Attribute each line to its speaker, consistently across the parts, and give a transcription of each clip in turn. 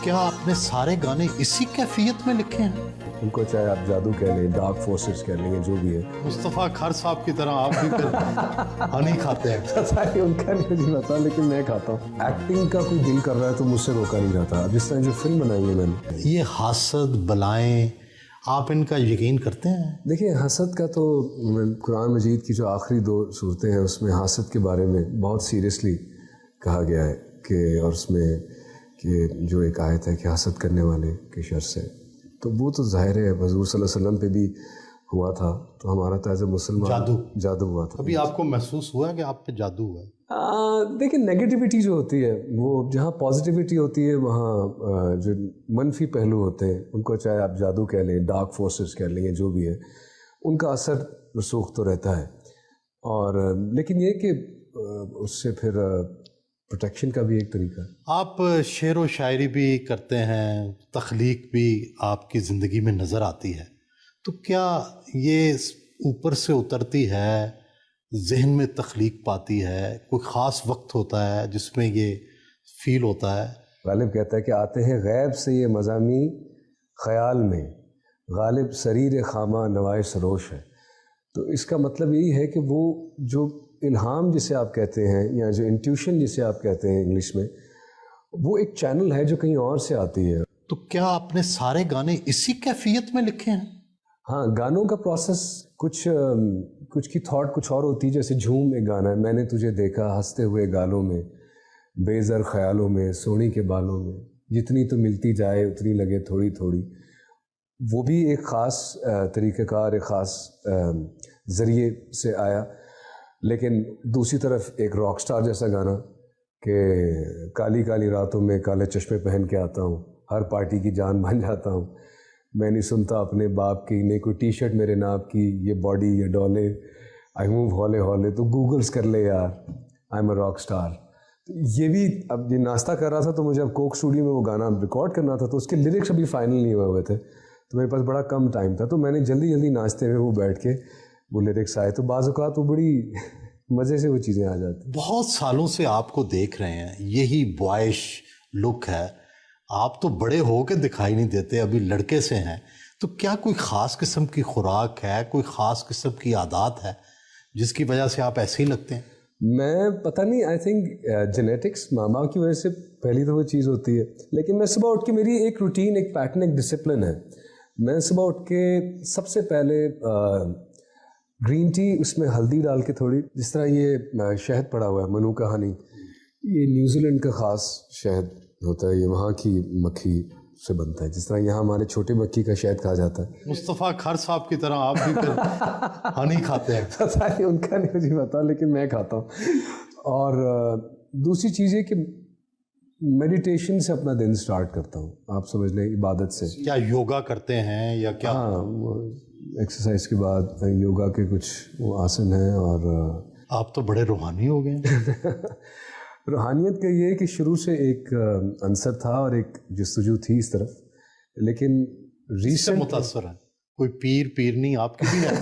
Speaker 1: क्या आपने सारे गाने इसी कैफियत में लिखे हैं?
Speaker 2: उनको चाहे आप जादू कह लें, डार्क फोर्सेस कह लें, जो भी है।
Speaker 1: मुस्तफ़ा खर साहब की तरह आप भी हनी खाते हैं?
Speaker 2: पता नहीं, उनका नहीं मुझे पता, लेकिन मैं खाता हूँ। एक्टिंग का कोई दिल कर रहा है तो मुझसे रोका नहीं जाता। जिस तरह जो फिल्म बनाई है मैंने,
Speaker 1: ये हासद बलाएं, आप इनका यकीन करते हैं?
Speaker 2: देखिए, हसद का तो कुरान मजीद की जो आखिरी 2 सूरतें हैं उसमें हसद के बारे में बहुत सीरियसली कहा गया है कि, और उसमें कि जो एक आयत है कि हसद करने वाले के शर से, तो वो तो ज़ाहिर है हुज़ूर सल्लल्लाहु अलैहि वसल्लम पे भी हुआ था, तो हमारा तो एज़ ए मुसलमान जादू हुआ था।
Speaker 1: अभी आपको महसूस हुआ कि आप पे जादू हुआ है?
Speaker 2: देखिए, नेगेटिविटी जो होती है, वो जहाँ पॉजिटिविटी होती है वहाँ जो मनफी पहलू होते हैं उनको चाहे आप जादू कह लें, डार्क फोर्सेस कह लें, जो भी है, उनका असर रसूख तो रहता है। और लेकिन ये कि उससे फिर प्रोटेक्शन का भी एक तरीका है।
Speaker 1: आप शेर व शायरी भी करते हैं, तख्लीक भी आपकी ज़िंदगी में नज़र आती है, तो क्या ये ऊपर से उतरती है, जहन में तख्लीक पाती है? कोई ख़ास वक्त होता है जिसमें ये फील होता है?
Speaker 2: गालिब कहता है कि आते हैं गैब से ये मज़ामी ख़याल में, गालिब सरीर खामा नवाए सरोश है। तो इसका मतलब यही है कि वो जो इल्हाम जिसे आप कहते हैं, या जो इंट्यूशन जिसे आप कहते हैं इंग्लिश में, वो एक चैनल है जो कहीं और से आती है।
Speaker 1: तो क्या आपने सारे गाने इसी कैफियत में लिखे हैं?
Speaker 2: हाँ, गानों का प्रोसेस कुछ की थॉट कुछ और होती है। जैसे झूम एक गाना है, मैंने तुझे देखा हंसते हुए गालों में, बेज़र ख्यालों में, सोनी के बालों में, जितनी तो मिलती जाए उतनी लगे थोड़ी थोड़ी। वो भी एक ख़ास तरीक़ेकार, एक ख़ास ज़रिए से आया। लेकिन दूसरी तरफ एक रॉक स्टार जैसा गाना कि काली काली रातों में काले चश्मे पहन के आता हूँ, हर पार्टी की जान बन जाता हूँ, मैं नहीं सुनता अपने बाप की, नहीं कोई टी शर्ट मेरे नाप की, ये बॉडी ये डोले, आई मूव हौले हौले, तो गूगल्स कर ले यार, I am a rock star. तो ये भी, अब ये नाश्ता कर रहा था तो मुझे अब कोक स्टूडियो में वो गाना रिकॉर्ड करना था, तो उसके लिरिक्स अभी फाइनल नहीं हुए थे, तो मेरे पास बड़ा कम टाइम था, तो मैंने जल्दी जल्दी नाश्ते में वो बैठ के वो लिरिक्स आए, तो बाज़ औक़ात वो बड़ी मज़े से वो चीज़ें आ जाती।
Speaker 1: बहुत सालों से आपको देख रहे हैं, यही बॉयश लुक है, आप तो बड़े हो के दिखाई नहीं देते, अभी लड़के से हैं, तो क्या कोई ख़ास किस्म की खुराक है, कोई ख़ास किस्म की आदत है जिसकी वजह से आप ऐसे ही लगते हैं?
Speaker 2: मैं पता नहीं, आई थिंक जेनेटिक्स, माँ बाप की वजह से पहली तो वो चीज़ होती है। लेकिन मैं सुबह उठ के, मेरी एक रूटीन, एक पैटर्न, एक डिसिप्लिन है। मैं सुबह उठ के सबसे पहले ग्रीन टी, उसमें हल्दी डाल के थोड़ी, जिस तरह ये शहद पड़ा हुआ है मनुका हनी, ये न्यूजीलैंड का ख़ास शहद होता है, ये वहाँ की मक्खी से बनता है, जिस तरह यहाँ हमारे छोटे मक्खी का शहद कहा जाता है।
Speaker 1: मुस्तफ़ा खर साहब की तरह आप भी हनी खाते हैं?
Speaker 2: पता नहीं, उनका नहीं मुझे पता, लेकिन मैं खाता हूँ। और दूसरी चीज़ है कि मेडिटेशन से अपना दिन स्टार्ट करता हूँ, आप समझ लें, इबादत से।
Speaker 1: क्या योगा करते हैं या क्या?
Speaker 2: हाँ, एक्सरसाइज के बाद योगा के कुछ वो आसन हैं। और
Speaker 1: आप तो बड़े रूहानी हो गए।
Speaker 2: रूहानियत का ये है कि शुरू से एक अंसर था और एक जस्तजू थी इस तरफ, लेकिन
Speaker 1: रिसेंट मुतासर है। कोई पीर नहीं आपकी भी है?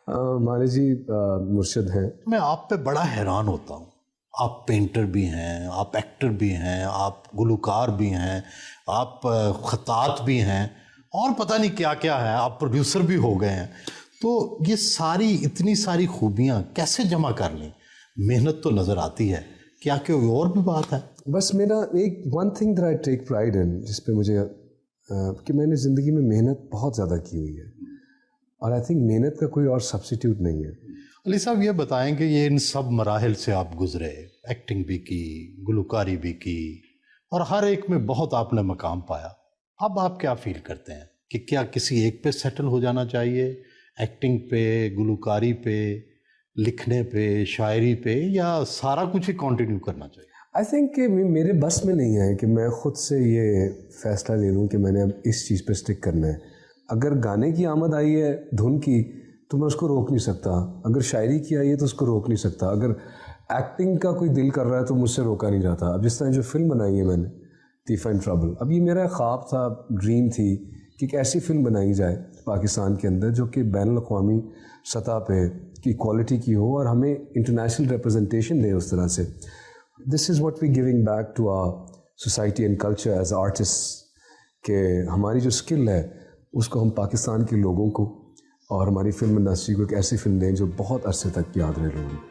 Speaker 2: हमारे जी मुर्शिद हैं।
Speaker 1: मैं आप पे बड़ा हैरान होता हूँ, आप पेंटर भी हैं, आप एक्टर भी हैं, आप गुलकार भी हैं, आप खतात भी हैं, और पता नहीं क्या क्या है, आप प्रोड्यूसर भी हो गए हैं। तो ये सारी इतनी सारी खूबियाँ कैसे जमा कर लें? मेहनत तो नज़र आती है, क्या कोई और भी बात है?
Speaker 2: बस मेरा एक one thing that I take pride in, जिस पे मुझे कि मैंने ज़िंदगी में मेहनत बहुत ज़्यादा की हुई है, और आई थिंक मेहनत का कोई और सब्स्टिट्यूट नहीं है।
Speaker 1: अली साहब, ये बताएं कि ये इन सब मराहिल से आप गुज़रे, एक्टिंग भी की, गुलकारी भी की, और हर एक में बहुत आपने मकाम पाया। अब आप क्या फील करते हैं कि क्या किसी एक पे सेटल हो जाना चाहिए, एक्टिंग पे, गुलकारी पे, लिखने पे, शायरी पे, या सारा कुछ ही कंटिन्यू करना चाहिए?
Speaker 2: आई थिंक कि मेरे बस में नहीं है कि मैं ख़ुद से ये फ़ैसला ले लूँ कि मैंने अब इस चीज़ पे स्टिक करना है। अगर गाने की आमद आई है, धुन की, तो मैं उसको रोक नहीं सकता। अगर शायरी की आई है तो उसको रोक नहीं सकता। अगर एक्टिंग का कोई दिल कर रहा है तो मुझसे रोका नहीं जाता। अब जिस तरह जो फिल्म बनाई है मैंने, तीफ़ा इन ट्रबल, अब ये मेरा ख्वाब था, ड्रीम थी कि एक ऐसी फिल्म बनाई जाए पाकिस्तान के अंदर जो कि बैनुल-अक़वामी सतह पे की क्वालिटी की हो और हमें इंटरनेशनल रिप्रेजेंटेशन दे उस तरह से। This is what we giving back to our society and culture as artist کہ ہماری جو اسکل ہے اس کو ہم پاکستان کے لوگوں کو اور ہماری فلم انڈسٹری کو ایک ایسی فلم دیں جو بہت عرصے تک یاد رہے لوگوں کو.